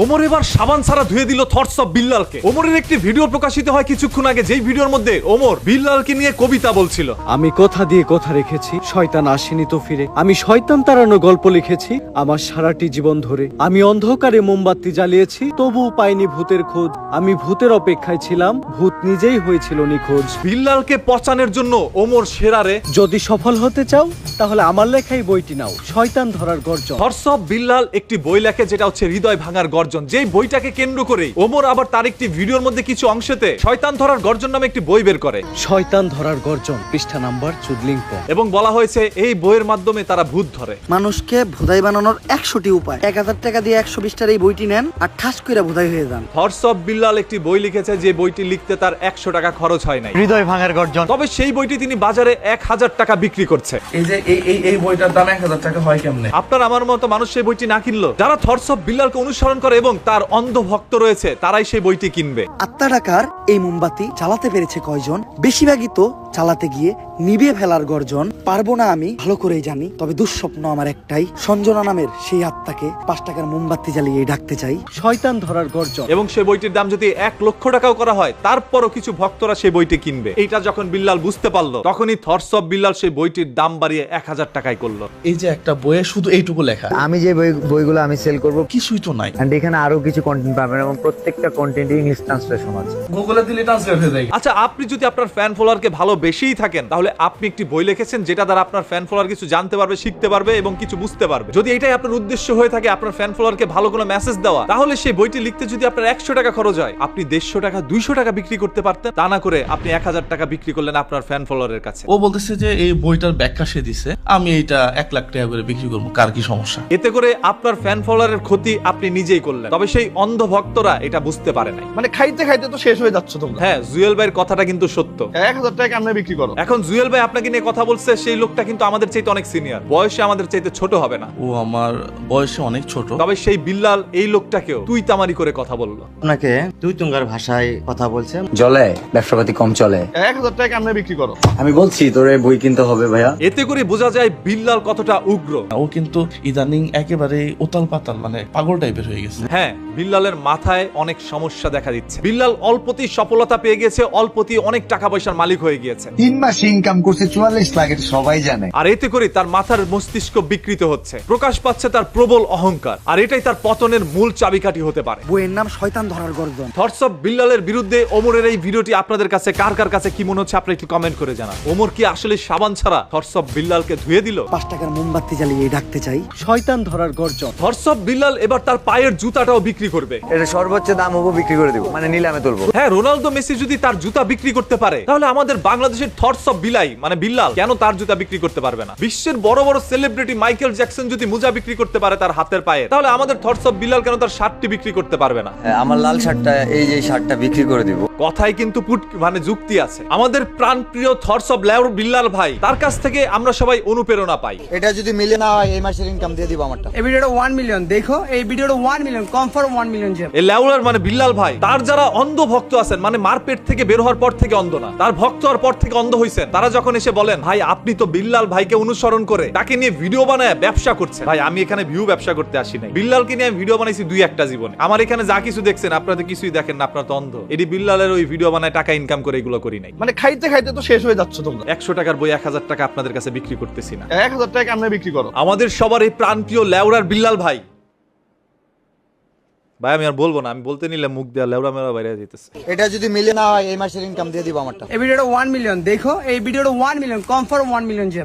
ওমর এবার সাবান ছাড়া ধুয়ে দিল থটস অফ বিল্লালকে। ওমরের একটি ভিডিও প্রকাশিত হয় কিছুক্ষণ আগে, যেই ভিডিওর মধ্যে ওমর বিল্লালকে নিয়ে কবিতা বলছিল। আমি কথা দিয়ে কথা রেখেছি, শয়তান আসেনি তো ফিরে। আমি শয়তান তাড়ানো গল্প লিখেছি আমার সারাটি জীবন ধরে। আমি অন্ধকারে মোমবাতি জ্বালিয়েছি, তবুও পাইনি ভূতের খোঁজ। আমি ভূতের অপেক্ষায় ছিলাম, ভূত নিজেই হয়েছিল নিখোঁজ। বিল্লালকে পচানোর জন্য ওমর সেরারে। যদি সফল হতে চাও তাহলে আমার লেখাই বইটি নাও, শয়তান ধরার গর্জন। থটস অফ বিল্লাল একটি বই লেখে, যেটা হচ্ছে হৃদয় ভাঙার গর্জন। যেই বইটাকে কেন্দ্র করে ওমর আবার তার একটি ভিডিওর মধ্যে কিছু অংশেতে শয়তান ধরার গর্জন নামে একটি বই বের করে। শয়তান ধরার গর্জন, পৃষ্ঠা নাম্বার চুদলিঙ্গ। এবং বলা হয়েছে এই বইয়ের মাধ্যমে তারা ভূত ধরে। মানুষকে ভোদাই বানানোর 100টি উপায়। 1000 টাকা দিয়ে 120টার এই বইটি নেন আর ঠাস করে ভোদাই হয়ে যান। থটস অফ বিল্লাল একটি বই লিখেছে, যে বইটি লিখতে তার 100 টাকা খরচ হয় নাই। হৃদয় ভাঙার গর্জন। তবে সেই বইটি তিনি বাজারে 1000 টাকা বিক্রি করছে। এই যে এই বইটার দাম 1000 টাকা হয় কেমনে? আপনার আমার মতো মানুষ সেই বইটি না কিনলো, যারা থটস অফ বিল্লালকে অনুসরণ করে এবং তার অন্ধ ভক্ত রয়েছে, তারাই সেই বইটি কিনবে। আত্মা টাকার এই মোমবাতি চালাতে পেরেছে কয়জন? বেশিরভাগই তো চালাতে গিয়ে নিভে ফেলার গর্জন। পারবো না আমি ভালো করেই জানি, তবে দুঃস্বপ্ন আমার একটাই, সঞ্জনা নামের সেই আত্মাকে 5 টাকার মোমবাতি জ্বালিয়ে ডাকতে চাই। শয়তান ধরার গর্জন। এবং সেই বইটির দাম যদি 1 লক্ষ টাকাও করা হয়, তারপরও কিছু ভক্তরা সেই বইটি কিনবে। এইটা যখন বিল্লাল বুঝতে পারলো, তখনই থটস অফ বিল্লাল সেই বইটির দাম বাড়িয়ে 1000 টাকায় করলো। এই যে একটা বইয়ে শুধু এইটুকু লেখা, আমি যে বইগুলো আমি সেল করব, কিছুই তো নাই। এন্ড এখানে আরো কিছু কন্টেন্ট পাবেন এবং প্রত্যেকটা কন্টেন্টে ইংলিশ ট্রান্সলেশন আছে। গুগলে দিলে ট্রান্সলেট হয়ে যায়। আচ্ছা, আপনি যদি আপনার ফ্যান ফলোয়ারকে ভালোবেসেই থাকেন, তাহলে আপনি একটি বই লিখেছেন যেটা দ্বারা আপনার ফ্যান ফলোয়ার কিছু জানতে পারবে, শিখতে পারবে এবং কিছু বুঝতে পারবে। যদি এটাই আপনার উদ্দেশ্য হয়ে থাকে আপনার ফ্যান ফলোয়ারকে ভালো কোনো মেসেজ দেওয়া, তাহলে সেই বইটি লিখতে যদি আপনার 100 টাকা খরচ হয়, আপনি 150 টাকা 200 টাকা বিক্রি করতে পারতেন। তা না করে আপনি 1000 টাকা বিক্রি করলেন আপনার ফ্যান ফলোয়ারের কাছে। ও বলতেছে যে এই বইটার ব্যাখ্যা সে দিছে, আমি এইটা 1 লাখ টাকা করে বিক্রি করবো, কার কি সমস্যা? এতে করে আপনার ফ্যান ফলোয়ারের ক্ষতি আপনি নিজেই করলেন। তবে সেই অন্ধ ভক্তরা এটা বুঝতে পারে নাই। মানে খাইতে খাইতে তো শেষ হয়ে যাচ্ছে তোমরা। হ্যাঁ, জুয়েল ভাইয়ের কথাটা কিন্তু সত্য। 1000 টাকা আমরা বিক্রি করো। এখন জুয়েল ভাই আপনাকে নিয়ে কথা বলছে, সেই লোকটা কিন্তু আমাদের চাইতে অনেক সিনিয়র, বয়সে আমাদের চাইতে ছোট হবে না। ও আমার বয়সে অনেক ছোট। তবে সেই বিল্লাল এই লোকটাকেও তুই তামারি করে কথা বললো। আপনাকে তুই তুঙ্গার ভাষায় কথা বলছে, জলে ব্যবসাপাতি কম চলে। 1000 টাকা আমরা বিক্রি করো। আমি বলছি তোরে বই কিনতে হবে ভাইয়া। এতে করে বোঝা যায় বিল্লাল কতটা উগ্র। ও কিন্তু ইদানিং একেবারে উতাল পাতাল, মানে পাগল টাইপের হয়ে গেছে। হ্যাঁ, বিল্লালের মাথায় অনেক সমস্যা দেখা দিচ্ছে। বিল্লাল অল্পতেই সফলতা পেয়ে গেছে, অল্পতেই অনেক টাকা পয়সার মালিক হয়ে গিয়েছে। 3 মাসে ইনকাম করছে 44 লাখ, এটা সবাই জানে। আর এতে করে তার মাথার মস্তিষ্ক বিকৃত হচ্ছে, প্রকাশ পাচ্ছে তার প্রবল অহংকার। আর এটাই তার পতনের মূল চাবিকাঠি হতে পারে। বইয়ের নাম শয়তান ধরার গর্জন। থটস অফ বিল্লালের বিরুদ্ধে ওমরের এই ভিডিওটি আপনাদের কাছে কার কার কাছে কি মনে হচ্ছে, আপনি একটু কমেন্ট করে জানান। ওমর কি আসলে সাবান ছাড়া থটস অফ বিল্লালকে ধুয়ে দিল? 5 টাকার মোমবাতি জ্বালিয়ে ডাকতে চাই। শয়তান ধরার গর্জন। থটস অফ বিল্লাল এবার তার পায়ের জুতাটাও বিক্রি করবে। এটা সর্বোচ্চ দাম হবো, বিক্রি করে দিব, মানে নিলামে তুলবো। হ্যাঁ, রোনালদো মেসি যদি তার জুতা বিক্রি করতে পারে, তাহলে আমাদের বাংলাদেশের থটস অফ বিলাই মানে বিল্লাল কেন তার জুতা বিক্রি করতে পারবে না? বিশ্বের বড় বড় সেলিব্রিটি মাইকেল জ্যাকসন যদি মোজা বিক্রি করতে পারে তার হাতের পায়ে, তাহলে আমাদের থটস অফ বিল্লাল কেন তার শার্টটি বিক্রি করতে পারবে না? আমার লাল শার্টটা, এই যে শার্টটা বিক্রি করে দিব। কথায় কিন্তু মানে যুক্তি আছে। আমাদের প্রাণপ্রিয় থটস অফ বিল্লাল ভাই, তার কাছ থেকে আমরা সবাই অনুপ্রেরণা পাই। এটা যদি মিলে না হয়, এই মাসের ইনকাম দিয়ে দিব আমারটা। এই ভিডিওটা 1 মিলিয়ন দেখো, এই ভিডিওটা 1 মিলিয়ন কনফার্ম 1 মিলিয়ন যাবে। এই লেউলার মানে বিল্লাল ভাই, তার যারা অন্ধ ভক্ত আছেন, মানে মারপেট থেকে বের হওয়ার পর থেকে অন্ধ না, তার ভক্ত হওয়ার পর থেকে অন্ধ হইছেন, তারা যখন এসে বলেন ভাই আপনি তো বিল্লাল ভাইকে অনুসরণ করে তাকে নিয়ে ভিডিও বানায় ব্যবসা করছেন। ভাই আমি এখানে ভিউ ব্যবসা করতে আসি নাই, বিল্লালকে নিয়ে আমি ভিডিও বানাইছি 2-1টা জীবনে। আমার এখানে যা কিছু দেখছেন আপনারা তো কিছুই দেখেন না, আপনারা তো অন্ধ। এটি বিল্লালের ওই ভিডিও বানায় টাকা ইনকাম করে এগুলো করি নাই। মানে খাইতে খাইতে তো শেষ হয়ে যাচ্ছে তোমরা। 100 টাকার বই 1000 টাকা আপনাদের কাছে বিক্রি করতেছি না। 1000 টাকা আমরা বিক্রি করো। আমাদের সবার এই প্রাণপ্রিয় লেউরার বিল্লাল ভাই, ভাই আমি আর বলবো না, আমি বলতে নিলে মুখ দেওয়া লেউরা মেরা বাইরে যেতেছে। এটা যদি মিলে না হয়, এই মাসের ইনকাম দিয়ে দিব আমারটা। এই ভিডিওটা 1 মিলিয়ন দেখো, এই ভিডিওটা 1 মিলিয়ন কনফার্ম 1 মিলিয়ন যাবে।